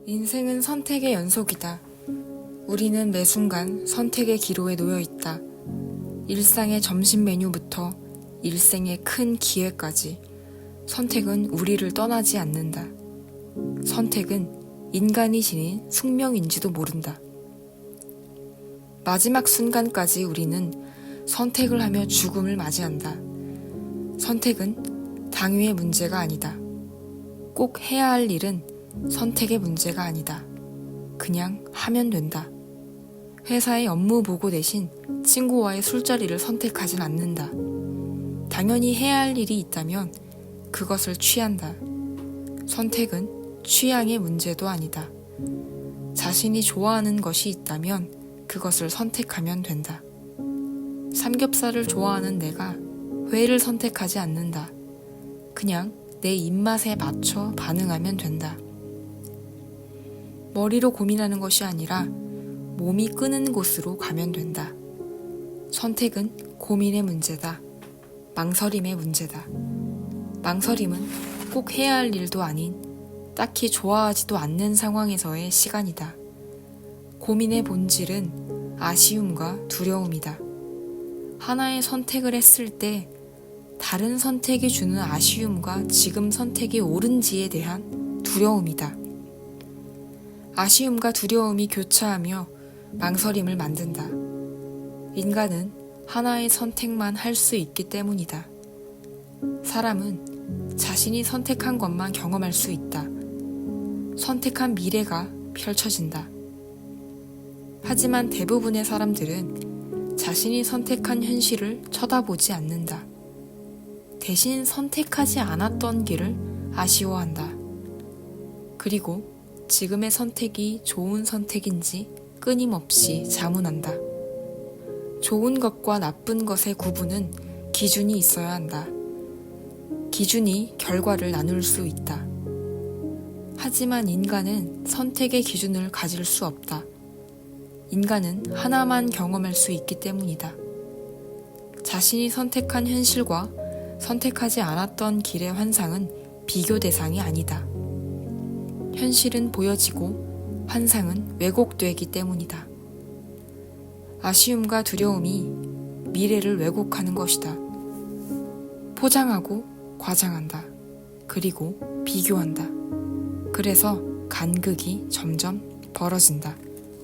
인생은 선택의 연속이다. 우리는 매 순간 선택의 기로에 놓여 있다. 일상의 점심 메뉴부터 일생의 큰 기회까지 선택은 우리를 떠나지 않는다. 선택은 인간이 지닌 숙명인지도 모른다. 마지막 순간까지 우리는 선택을 하며 죽음을 맞이한다. 선택은 당위의 문제가 아니다. 꼭 해야 할 일은 선택의 문제가 아니다. 그냥 하면 된다. 회사의 업무 보고 대신 친구와의 술자리를 선택하진 않는다. 당연히 해야 할 일이 있다면 그것을 취한다. 선택은 취향의 문제도 아니다. 자신이 좋아하는 것이 있다면 그것을 선택하면 된다. 삼겹살을 좋아하는 내가 회를 선택하지 않는다. 그냥 내 입맛에 맞춰 반응하면 된다. 머리로 고민하는 것이 아니라 몸이 끄는 곳으로 가면 된다. 선택은 고민의 문제다. 망설임의 문제다. 망설임은 꼭 해야 할 일도 아닌 딱히 좋아하지도 않는 상황에서의 시간이다. 고민의 본질은 아쉬움과 두려움이다. 하나의 선택을 했을 때 다른 선택이 주는 아쉬움과 지금 선택이 옳은지에 대한 두려움이다. 아쉬움과 두려움이 교차하며 망설임을 만든다. 인간은 하나의 선택만 할 수 있기 때문이다. 사람은 자신이 선택한 것만 경험할 수 있다. 선택한 미래가 펼쳐진다. 하지만 대부분의 사람들은 자신이 선택한 현실을 쳐다보지 않는다. 대신 선택하지 않았던 길을 아쉬워한다. 그리고 지금의 선택이 좋은 선택인지 끊임없이 자문한다. 좋은 것과 나쁜 것의 구분은 기준이 있어야 한다. 기준이 결과를 나눌 수 있다. 하지만 인간은 선택의 기준을 가질 수 없다. 인간은 하나만 경험할 수 있기 때문이다. 자신이 선택한 현실과 선택하지 않았던 길의 환상은 비교 대상이 아니다. 현실은 보여지고 환상은 왜곡되기 때문이다. 아쉬움과 두려움이 미래를 왜곡하는 것이다. 포장하고 과장한다. 그리고 비교한다. 그래서 간극이 점점 벌어진다.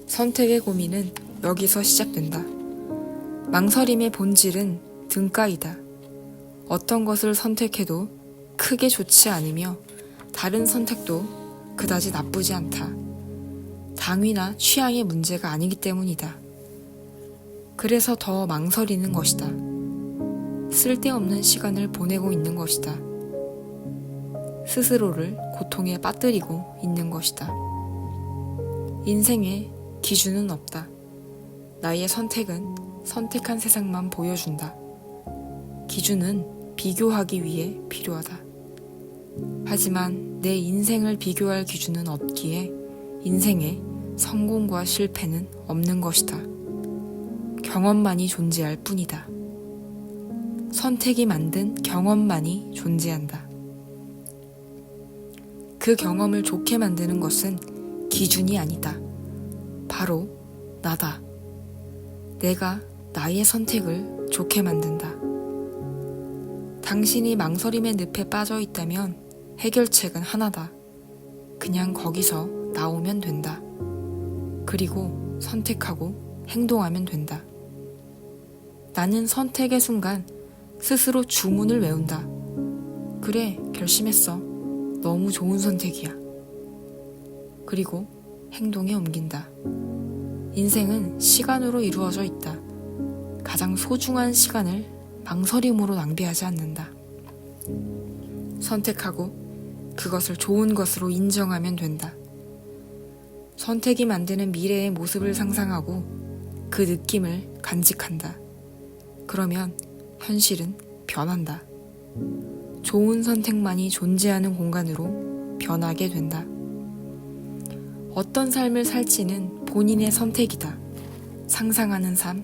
선택의 고민은 여기서 시작된다. 망설임의 본질은 등가이다. 어떤 것을 선택해도 크게 좋지 않으며 다른 선택도 그다지 나쁘지 않다. 당위나 취향의 문제가 아니기 때문이다. 그래서 더 망설이는 것이다. 쓸데없는 시간을 보내고 있는 것이다. 스스로를 고통에 빠뜨리고 있는 것이다. 인생에 기준은 없다. 나의 선택은 선택한 세상만 보여준다. 기준은 비교하기 위해 필요하다. 하지만 내 인생을 비교할 기준은 없기에 인생에 성공과 실패는 없는 것이다. 경험만이 존재할 뿐이다. 선택이 만든 경험만이 존재한다. 그 경험을 좋게 만드는 것은 기준이 아니다. 바로 나다. 내가 나의 선택을 좋게 만든다. 당신이 망설임의 늪에 빠져 있다면 해결책은 하나다. 그냥 거기서 나오면 된다. 그리고 선택하고 행동하면 된다. 나는 선택의 순간 스스로 주문을 외운다. 그래, 결심했어. 너무 좋은 선택이야. 그리고 행동에 옮긴다. 인생은 시간으로 이루어져 있다. 가장 소중한 시간을 망설임으로 낭비하지 않는다. 선택하고 그것을 좋은 것으로 인정하면 된다. 선택이 만드는 미래의 모습을 상상하고 그 느낌을 간직한다. 그러면 현실은 변한다. 좋은 선택만이 존재하는 공간으로 변하게 된다. 어떤 삶을 살지는 본인의 선택이다. 상상하는 삶,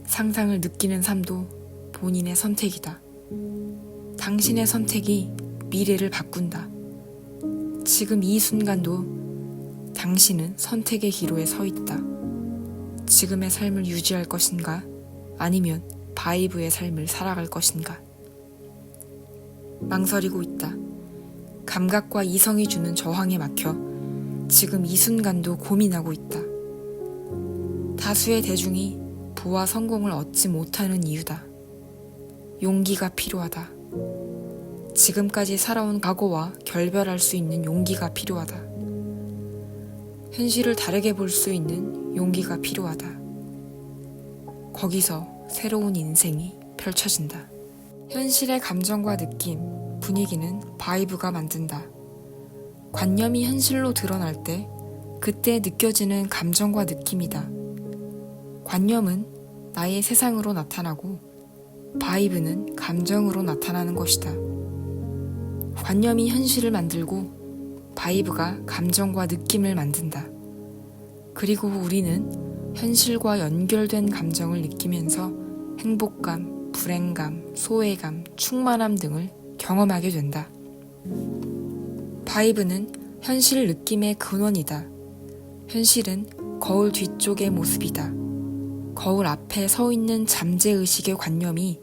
상상을 느끼는 삶도 본인의 선택이다. 당신의 선택이 미래를 바꾼다. 지금 이 순간도 당신은 선택의 기로에 서 있다. 지금의 삶을 유지할 것인가? 아니면 바이브의 삶을 살아갈 것인가? 망설이고 있다. 감각과 이성이 주는 저항에 막혀 지금 이 순간도 고민하고 있다. 다수의 대중이 부와 성공을 얻지 못하는 이유다. 용기가 필요하다. 지금까지 살아온 과거와 결별할 수 있는 용기가 필요하다. 현실을 다르게 볼 수 있는 용기가 필요하다. 거기서 새로운 인생이 펼쳐진다. 현실의 감정과 느낌, 분위기는 바이브가 만든다. 관념이 현실로 드러날 때 그때 느껴지는 감정과 느낌이다. 관념은 나의 세상으로 나타나고 바이브는 감정으로 나타나는 것이다. 관념이 현실을 만들고 바이브가 감정과 느낌을 만든다. 그리고 우리는 현실과 연결된 감정을 느끼면서 행복감, 불행감, 소외감, 충만함 등을 경험하게 된다. 바이브는 현실 느낌의 근원이다. 현실은 거울 뒤쪽의 모습이다. 거울 앞에 서 있는 잠재의식의 관념이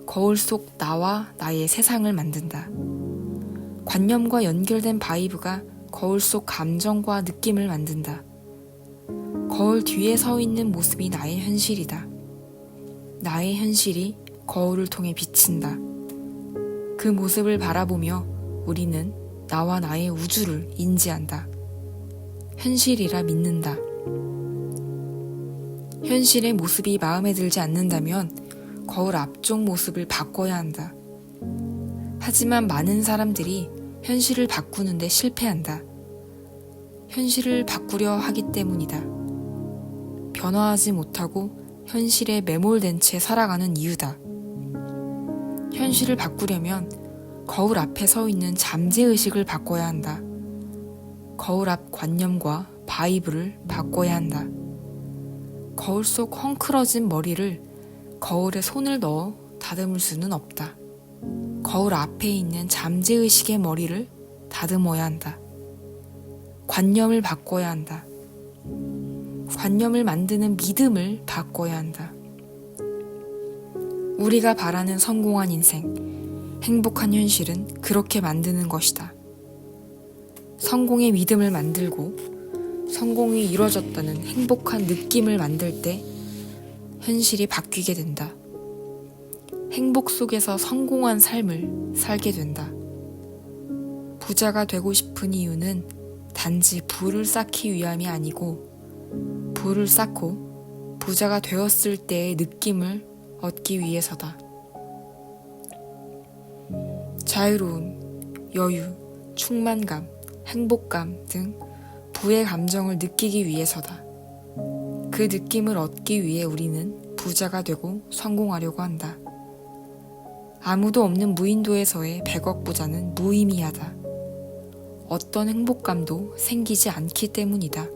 거울 속 나와 나의 세상을 만든다. 관념과 연결된 바이브가 거울 속 감정과 느낌을 만든다. 거울 뒤에 서 있는 모습이 나의 현실이다. 나의 현실이 거울을 통해 비친다. 그 모습을 바라보며 우리는 나와 나의 우주를 인지한다. 현실이라 믿는다. 현실의 모습이 마음에 들지 않는다면 거울 앞쪽 모습을 바꿔야 한다. 하지만 많은 사람들이 현실을 바꾸는데 실패한다. 현실을 바꾸려 하기 때문이다. 변화하지 못하고 현실에 매몰된 채 살아가는 이유다. 현실을 바꾸려면 거울 앞에 서 있는 잠재의식을 바꿔야 한다. 거울 앞 관념과 바이브를 바꿔야 한다. 거울 속 헝클어진 머리를 거울에 손을 넣어 다듬을 수는 없다. 거울 앞에 있는 잠재의식의 머리를 다듬어야 한다. 관념을 바꿔야 한다. 관념을 만드는 믿음을 바꿔야 한다. 우리가 바라는 성공한 인생, 행복한 현실은 그렇게 만드는 것이다. 성공의 믿음을 만들고 성공이 이루어졌다는 행복한 느낌을 만들 때 현실이 바뀌게 된다. 행복 속에서 성공한 삶을 살게 된다. 부자가 되고 싶은 이유는 단지 부를 쌓기 위함이 아니고 부를 쌓고 부자가 되었을 때의 느낌을 얻기 위해서다. 자유로움, 여유, 충만감, 행복감 등 부의 감정을 느끼기 위해서다. 그 느낌을 얻기 위해 우리는 부자가 되고 성공하려고 한다. 아무도 없는 무인도에서의 100억 부자는 무의미하다. 어떤 행복감도 생기지 않기 때문이다.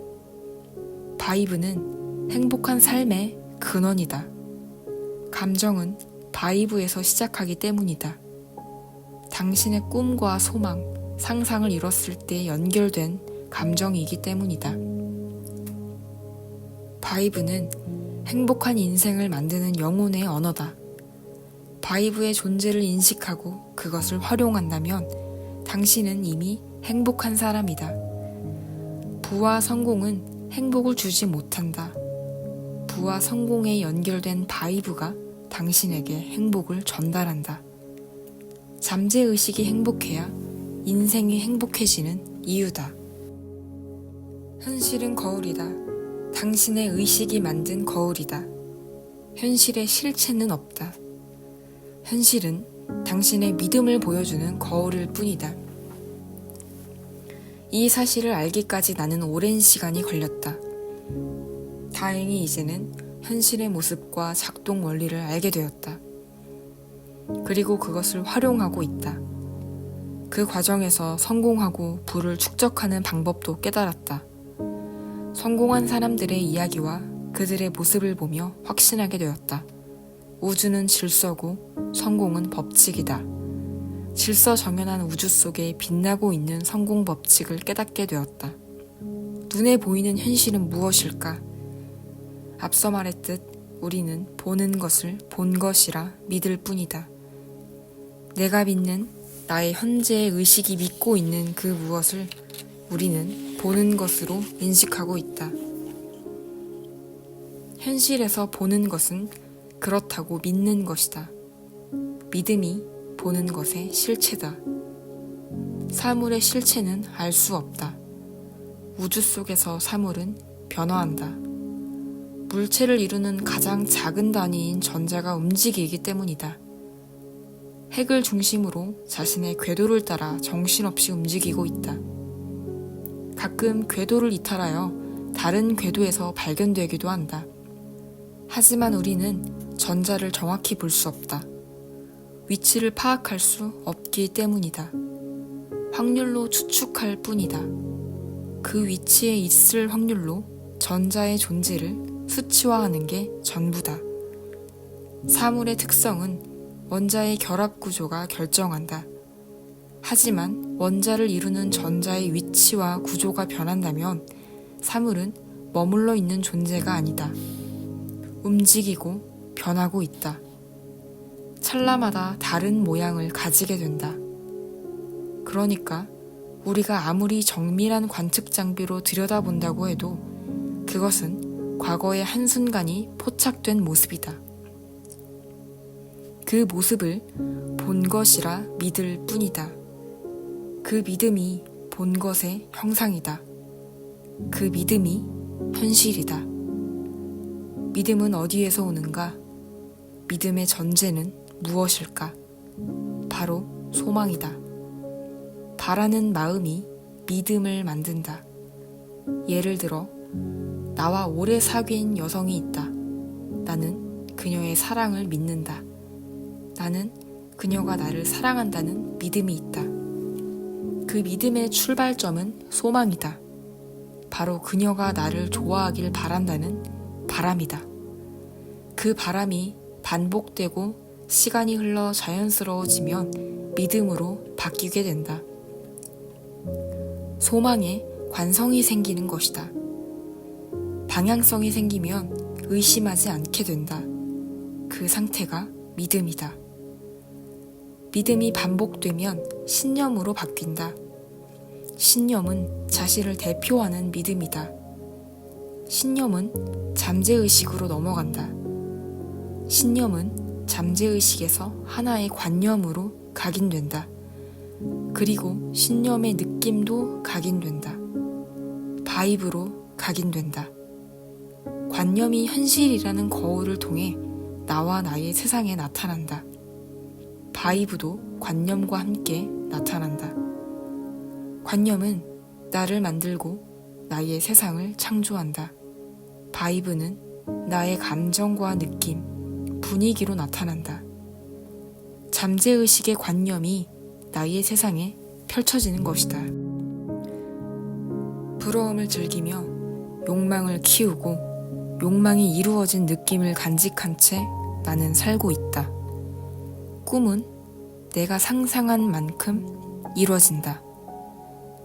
바이브는 행복한 삶의 근원이다. 감정은 바이브에서 시작하기 때문이다. 당신의 꿈과 소망, 상상을 이뤘을 때 연결된 감정이기 때문이다. 바이브는 행복한 인생을 만드는 영혼의 언어다. 바이브의 존재를 인식하고 그것을 활용한다면 당신은 이미 행복한 사람이다. 부와 성공은 행복을 주지 못한다. 부와 성공에 연결된 바이브가 당신에게 행복을 전달한다. 잠재의식이 행복해야 인생이 행복해지는 이유다. 현실은 거울이다. 당신의 의식이 만든 거울이다. 현실의 실체는 없다. 현실은 당신의 믿음을 보여주는 거울일 뿐이다. 이 사실을 알기까지 나는 오랜 시간이 걸렸다. 다행히 이제는 현실의 모습과 작동 원리를 알게 되었다. 그리고 그것을 활용하고 있다. 그 과정에서 성공하고 부를 축적하는 방법도 깨달았다. 성공한 사람들의 이야기와 그들의 모습을 보며 확신하게 되었다. 우주는 질서고 성공은 법칙이다. 질서 정연한 우주 속에 빛나고 있는 성공 법칙을 깨닫게 되었다. 눈에 보이는 현실은 무엇일까? 앞서 말했듯 우리는 보는 것을 본 것이라 믿을 뿐이다. 내가 믿는 나의 현재의 의식이 믿고 있는 그 무엇을 우리는 보는 것으로 인식하고 있다. 현실에서 보는 것은 그렇다고 믿는 것이다. 믿음이 보는 것의 실체다. 사물의 실체는 알 수 없다. 우주 속에서 사물은 변화한다. 물체를 이루는 가장 작은 단위인 전자가 움직이기 때문이다. 핵을 중심으로 자신의 궤도를 따라 정신없이 움직이고 있다. 가끔 궤도를 이탈하여 다른 궤도에서 발견되기도 한다. 하지만 우리는 전자를 정확히 볼 수 없다. 위치를 파악할 수 없기 때문이다. 확률로 추측할 뿐이다. 그 위치에 있을 확률로 전자의 존재를 수치화하는 게 전부다. 사물의 특성은 원자의 결합 구조가 결정한다. 하지만 원자를 이루는 전자의 위치와 구조가 변한다면 사물은 머물러 있는 존재가 아니다. 움직이고 변하고 있다. 찰나마다 다른 모양을 가지게 된다. 그러니까 우리가 아무리 정밀한 관측 장비로 들여다본다고 해도 그것은 과거의 한순간이 포착된 모습이다. 그 모습을 본 것이라 믿을 뿐이다. 그 믿음이 본 것의 형상이다. 그 믿음이 현실이다. 믿음은 어디에서 오는가? 믿음의 전제는 무엇일까? 바로 소망이다. 바라는 마음이 믿음을 만든다. 예를 들어 나와 오래 사귄 여성이 있다. 나는 그녀의 사랑을 믿는다. 나는 그녀가 나를 사랑한다는 믿음이 있다. 그 믿음의 출발점은 소망이다. 바로 그녀가 나를 좋아하길 바란다는 바람이다. 그 바람이 반복되고 시간이 흘러 자연스러워지면 믿음으로 바뀌게 된다. 소망에 관성이 생기는 것이다. 방향성이 생기면 의심하지 않게 된다. 그 상태가 믿음이다. 믿음이 반복되면 신념으로 바뀐다. 신념은 자신을 대표하는 믿음이다. 신념은 잠재의식으로 넘어간다. 신념은 잠재의식에서 하나의 관념으로 각인된다. 그리고 신념의 느낌도 각인된다. 바이브로 각인된다. 관념이 현실이라는 거울을 통해 나와 나의 세상에 나타난다. 바이브도 관념과 함께 나타난다. 관념은 나를 만들고 나의 세상을 창조한다. 바이브는 나의 감정과 느낌, 분위기로 나타난다. 잠재의식의 관념이 나의 세상에 펼쳐지는 것이다. 부러움을 즐기며 욕망을 키우고 욕망이 이루어진 느낌을 간직한 채 나는 살고 있다. 꿈은 내가 상상한 만큼 이루어진다.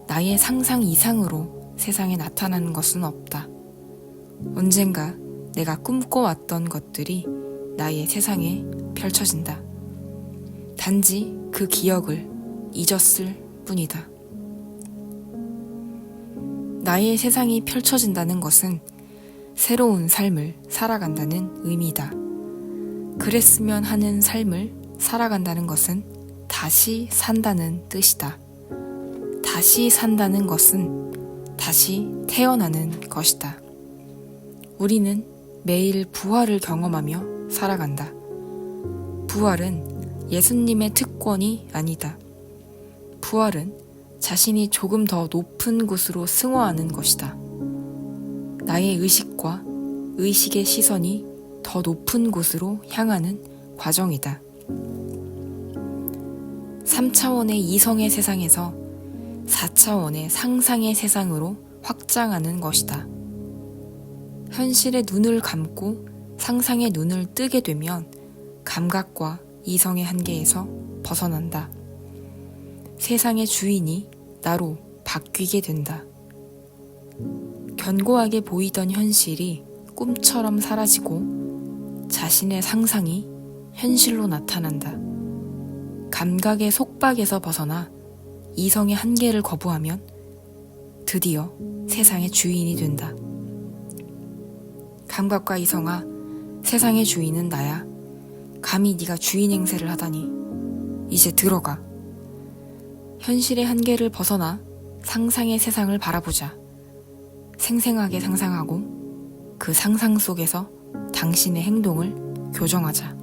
나의 상상 이상으로 세상에 나타나는 것은 없다. 언젠가 내가 꿈꿔왔던 것들이 나의 세상에 펼쳐진다. 단지 그 기억을 잊었을 뿐이다. 나의 세상이 펼쳐진다는 것은 새로운 삶을 살아간다는 의미다. 그랬으면 하는 삶을 살아간다는 것은 다시 산다는 뜻이다. 다시 산다는 것은 다시 태어나는 것이다. 우리는 매일 부활을 경험하며 살아간다. 부활은 예수님의 특권이 아니다. 부활은 자신이 조금 더 높은 곳으로 승화하는 것이다. 나의 의식과 의식의 시선이 더 높은 곳으로 향하는 과정이다. 3차원의 이성의 세상에서 4차원의 상상의 세상으로 확장하는 것이다. 현실의 눈을 감고 상상의 눈을 뜨게 되면 감각과 이성의 한계에서 벗어난다. 세상의 주인이 나로 바뀌게 된다. 견고하게 보이던 현실이 꿈처럼 사라지고 자신의 상상이 현실로 나타난다. 감각의 속박에서 벗어나 이성의 한계를 거부하면 드디어 세상의 주인이 된다. 감각과 이성아, 세상의 주인은 나야. 감히 네가 주인 행세를 하다니. 이제 들어가. 현실의 한계를 벗어나 상상의 세상을 바라보자. 생생하게 상상하고 그 상상 속에서 당신의 행동을 교정하자.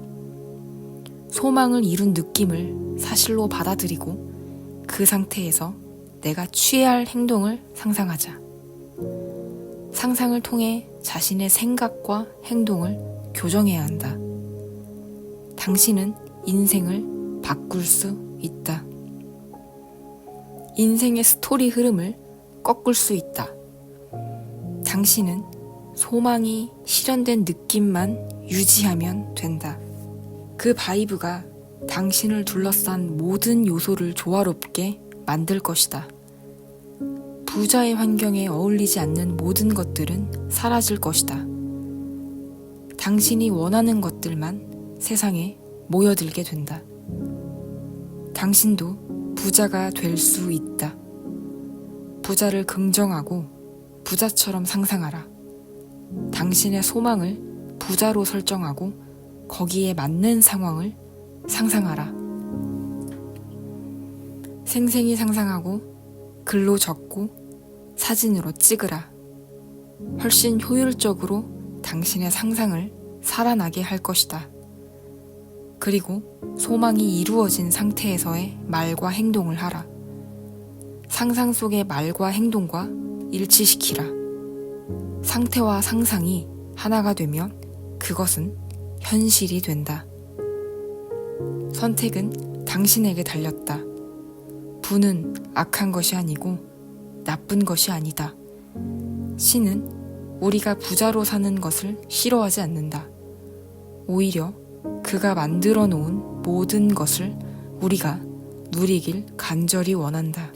소망을 이룬 느낌을 사실로 받아들이고 그 상태에서 내가 취해야 할 행동을 상상하자. 상상을 통해 자신의 생각과 행동을 교정해야 한다. 당신은 인생을 바꿀 수 있다. 인생의 스토리 흐름을 꺾을 수 있다. 당신은 소망이 실현된 느낌만 유지하면 된다. 그 바이브가 당신을 둘러싼 모든 요소를 조화롭게 만들 것이다. 부자의 환경에 어울리지 않는 모든 것들은 사라질 것이다. 당신이 원하는 것들만 세상에 모여들게 된다. 당신도 부자가 될 수 있다. 부자를 긍정하고 부자처럼 상상하라. 당신의 소망을 부자로 설정하고 거기에 맞는 상황을 상상하라. 생생히 상상하고 글로 적고 사진으로 찍으라. 훨씬 효율적으로 당신의 상상을 살아나게 할 것이다. 그리고 소망이 이루어진 상태에서의 말과 행동을 하라. 상상 속의 말과 행동과 일치시키라. 상태와 상상이 하나가 되면 그것은 현실이 된다. 선택은 당신에게 달렸다. 부는 악한 것이 아니고 나쁜 것이 아니다. 신은 우리가 부자로 사는 것을 싫어하지 않는다. 오히려 그가 만들어 놓은 모든 것을 우리가 누리길 간절히 원한다.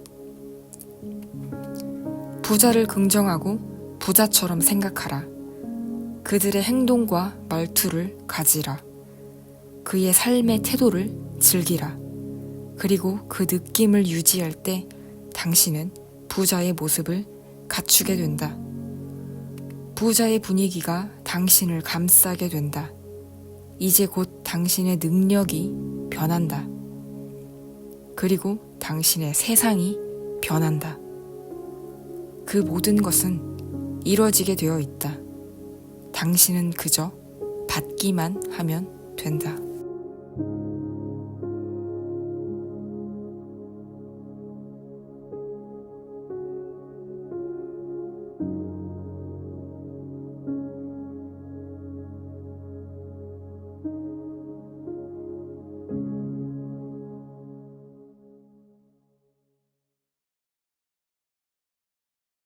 부자를 긍정하고 부자처럼 생각하라. 그들의 행동과 말투를 가지라. 그의 삶의 태도를 즐기라. 그리고 그 느낌을 유지할 때 당신은 부자의 모습을 갖추게 된다. 부자의 분위기가 당신을 감싸게 된다. 이제 곧 당신의 능력이 변한다. 그리고 당신의 세상이 변한다. 그 모든 것은 이뤄지게 되어 있다. 당신은 그저 받기만 하면 된다.